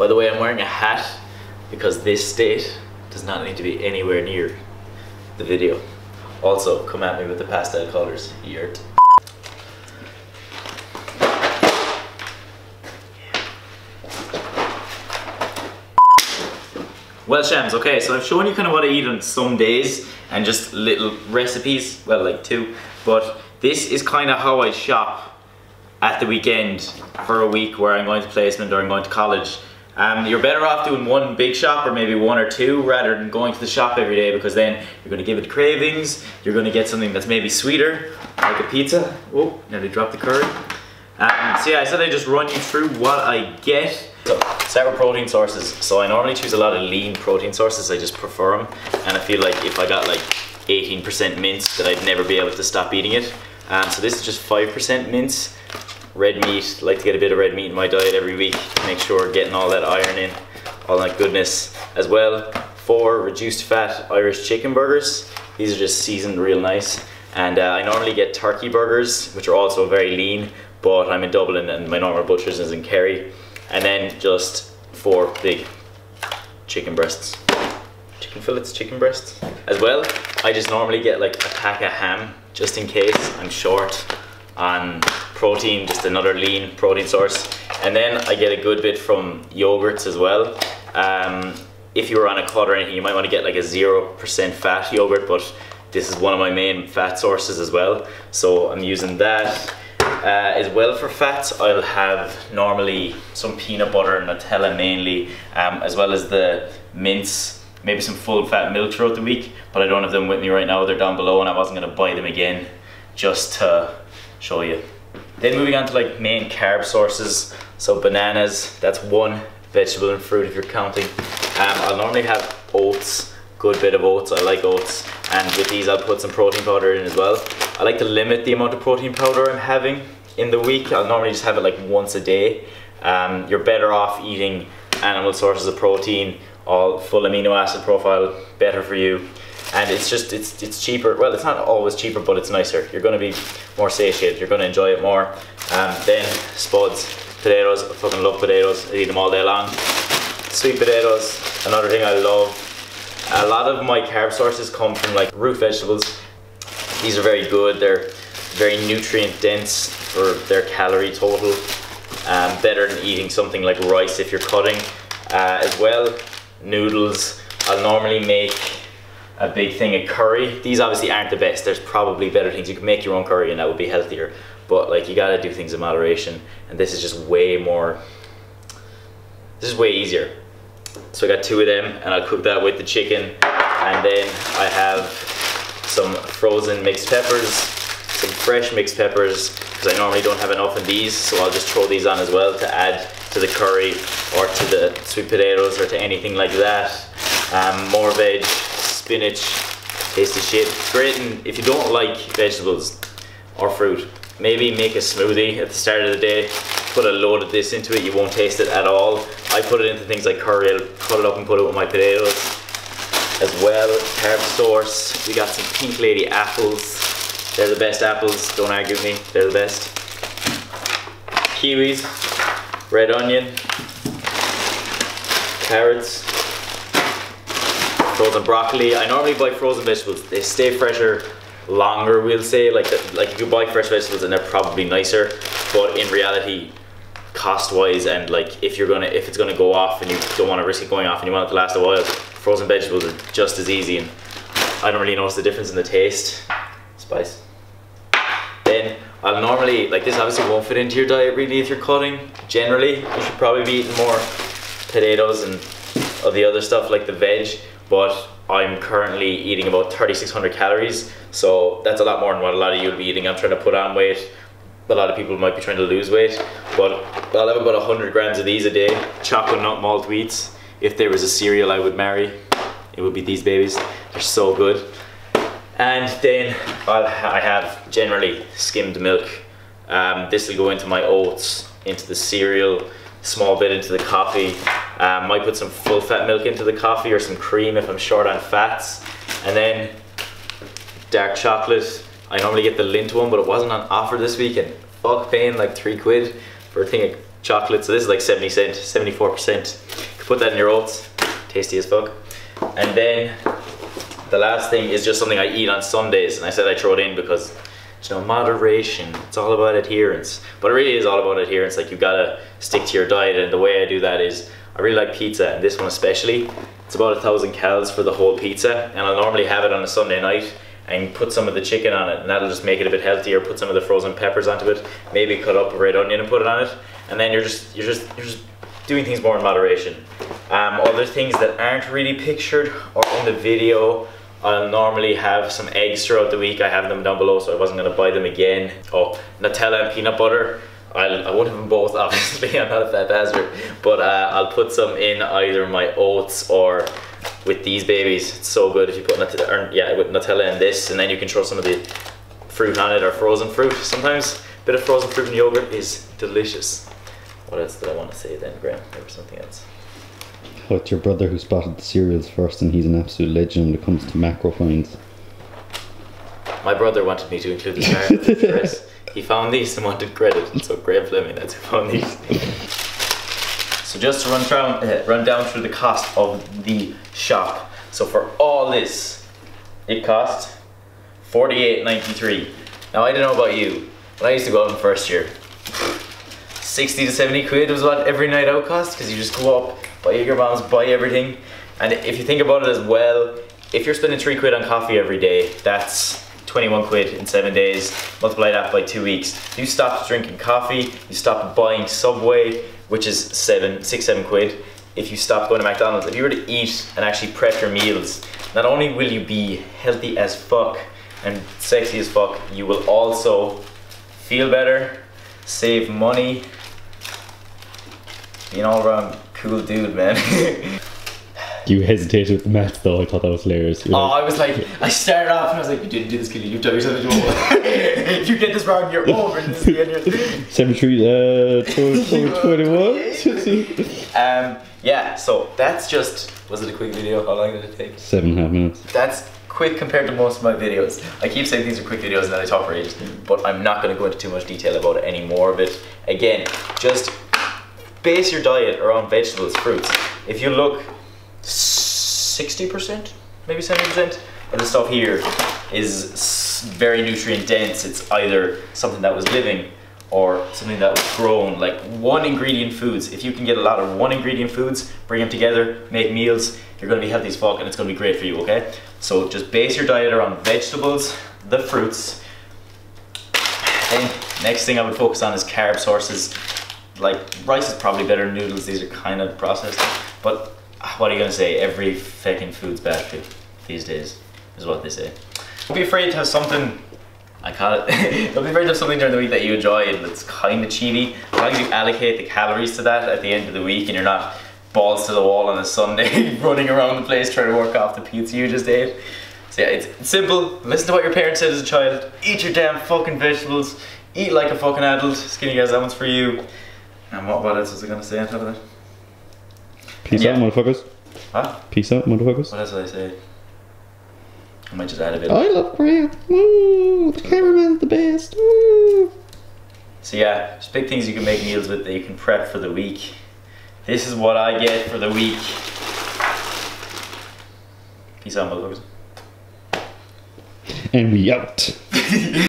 By the way, I'm wearing a hat because this state does not need to be anywhere near the video. Also, come at me with the pastel colors, yurt. Well, Shams, okay, so I've shown you kind of what I eat on some days and just little recipes, well, like 2, but this is kind of how I shop at the weekend for a week where I'm going to placement or I'm going to college. You're better off doing one big shop or maybe 1 or 2 rather than going to the shop every day, because then you're going to give it cravings, you're going to get something that's maybe sweeter, like a pizza. Oh, nearly dropped the curry. So yeah, I said I'd just run you through what I get. So, start with protein sources. So I normally choose a lot of lean protein sources, I just prefer them. And I feel like if I got like 18% mince that I'd never be able to stop eating it. So this is just 5% mince. Red meat, like to get a bit of red meat in my diet every week to make sure getting all that iron in, all that goodness as well. 4 reduced fat Irish chicken burgers. These are just seasoned real nice. And I normally get turkey burgers, which are also very lean, but I'm in Dublin and my normal butcher's is in Kerry. And then just 4 big chicken breasts. Chicken fillets, chicken breasts. As well, I just normally get like a pack of ham, just in case I'm short on protein, just another lean protein source. And then I get a good bit from yogurts as well. If you were on a cut or anything, you might want to get like a 0% fat yogurt, but this is one of my main fat sources as well. So I'm using that. As well for fats, I'll have normally some peanut butter and Nutella mainly, as well as the mince, maybe some full fat milk throughout the week, but I don't have them with me right now, they're down below and I wasn't going to buy them again just to show you. Then moving on to like main carb sources, so bananas, that's 1 vegetable and fruit if you're counting. I'll normally have oats, good bit of oats, I like oats, and with these I'll put some protein powder in as well. I like to limit the amount of protein powder I'm having in the week. I'll normally just have it like once a day. You're better off eating animal sources of protein, all full amino acid profile, better for you. And it's just, it's cheaper. Well, it's not always cheaper, but it's nicer. You're gonna be more satiated, you're gonna enjoy it more. Then spuds, potatoes, I fucking love potatoes, I eat them all day long. Sweet potatoes, another thing I love. A lot of my carb sources come from like root vegetables. These are very good, they're very nutrient dense for their calorie total. Better than eating something like rice if you're cutting. As well, noodles. I'll normally make a big thing of curry. These obviously aren't the best, there's probably better things. You can make your own curry and that would be healthier, but like you gotta do things in moderation, and this is just way more, this is way easier. So I got 2 of them and I'll cook that with the chicken, and then I have some frozen mixed peppers, some fresh mixed peppers, because I normally don't have enough of these, so I'll just throw these on as well to add to the curry or to the sweet potatoes or to anything like that. More veg, spinach, tasty shit. It's great, and if you don't like vegetables or fruit, maybe make a smoothie at the start of the day, put a load of this into it, you won't taste it at all. I put it into things like curry, I'll cut it up and put it with my potatoes. As well, carb source, we got some Pink Lady apples. They're the best apples, don't argue with me, they're the best. Kiwis, red onion, carrots, frozen broccoli. I normally buy frozen vegetables, they stay fresher longer, we'll say. Like if you buy fresh vegetables and they're probably nicer, but in reality, cost wise and like if it's gonna go off and you don't want to risk it going off and you want it to last a while, frozen vegetables are just as easy, and I don't really notice the difference in the taste. Spice. Then I'll normally, like this obviously won't fit into your diet really if you're cutting. Generally, you should probably be eating more potatoes and all the other stuff like the veg, but I'm currently eating about 3,600 calories, so that's a lot more than what a lot of you would be eating. I'm trying to put on weight. A lot of people might be trying to lose weight, but I'll have about 100 grams of these a day. Chocolate nut malt wheats. If there was a cereal I would marry, it would be these babies. They're so good. And then I have generally skimmed milk. This will go into my oats, into the cereal, small bit into the coffee. Might put some full fat milk into the coffee or some cream if I'm short on fats. And then dark chocolate. I normally get the Lindt one, but it wasn't on offer this weekend. Fuck paying like 3 quid for a thing of chocolate. So this is like 70%, 74%. You can put that in your oats, tasty as fuck. And then the last thing is just something I eat on Sundays, and I said I throw it in because, you know, moderation, it's all about adherence. But it really is all about adherence. Like, you gotta stick to your diet, and the way I do that is I really like pizza, and this one especially. It's about 1,000 calories for the whole pizza, and I'll normally have it on a Sunday night and put some of the chicken on it, and that'll just make it a bit healthier. Put some of the frozen peppers onto it, maybe cut up a red onion and put it on it, and then you're just doing things more in moderation. Other things that aren't really pictured or in the video, I'll normally have some eggs throughout the week. I have them down below, so I wasn't gonna buy them again. Oh, Nutella and peanut butter. I won't have them both, obviously. I'm not a fat bastard, but I'll put some in either my oats or with these babies. It's so good if you put Nutella, with Nutella in this, and then you can throw some of the fruit on it, or frozen fruit. Sometimes a bit of frozen fruit and yogurt is delicious. What else did I want to say then, Graham? There was something else. Oh, it's your brother who spotted the cereals first, and he's an absolute legend when it comes to macro finds. My brother wanted me to include the address. He found these and wanted credit, so Graham Fleming, that's who found these. So just to run down through the cost of the shop. So for all this, it cost $48.93. Now, I don't know about you, but I used to go out in first year. 60 to 70 quid was what every night out cost, because you just go up, buy your moms, buy everything. And if you think about it as well, if you're spending 3 quid on coffee every day, that's 21 quid in 7 days. Multiply that by 2 weeks. If you stopped drinking coffee, you stopped buying Subway, which is 6, 7 quid. If you stop going to McDonald's, if you were to eat and actually prep your meals, not only will you be healthy as fuck and sexy as fuck, you will also feel better, save money, be an all-around cool dude, man. You hesitated with the maths though. I thought that was hilarious. I was like, I started off and I was like, you didn't do this, Kelly. You've done yourself a job. If you get this wrong, you're over. 73, 21. Yeah, so that's just, was it a quick video? How long did it take? 7.5 minutes. That's quick compared to most of my videos. I keep saying these are quick videos and then I talk for ages, but I'm not going to go into too much detail about it, any more of it. Again, just base your diet around vegetables, fruits. If you look, 60%, maybe 70% of the stuff here is very nutrient dense. It's either something that was living or something that was grown, like one ingredient foods. If you can get a lot of one ingredient foods, bring them together, make meals, you're gonna be healthy as fuck and it's gonna be great for you, okay? So just base your diet around vegetables, the fruits. Then next thing I would focus on is carb sources. Like rice is probably better than noodles, these are kind of processed, but what are you gonna say? Every fucking food's bad for you these days, is what they say. Don't be afraid to have something, I call it, don't be afraid to have something during the week that you enjoy and that's kind of cheaty. As long as you allocate the calories to that at the end of the week and you're not balls to the wall on a Sunday running around the place trying to work off the pizza you just ate. So yeah, it's simple. Listen to what your parents said as a child. Eat your damn fucking vegetables. Eat like a fucking adult. Skinny guys, that one's for you. And what else was I gonna say on top of that? Peace out, motherfuckers. Huh? Peace out, motherfuckers. What else did I say? I might just add a bit. I love Graham. Woo! The cameraman's the best. Woo! So yeah, just big things you can make meals with that you can prep for the week. This is what I get for the week. Peace out, motherfuckers. And we out.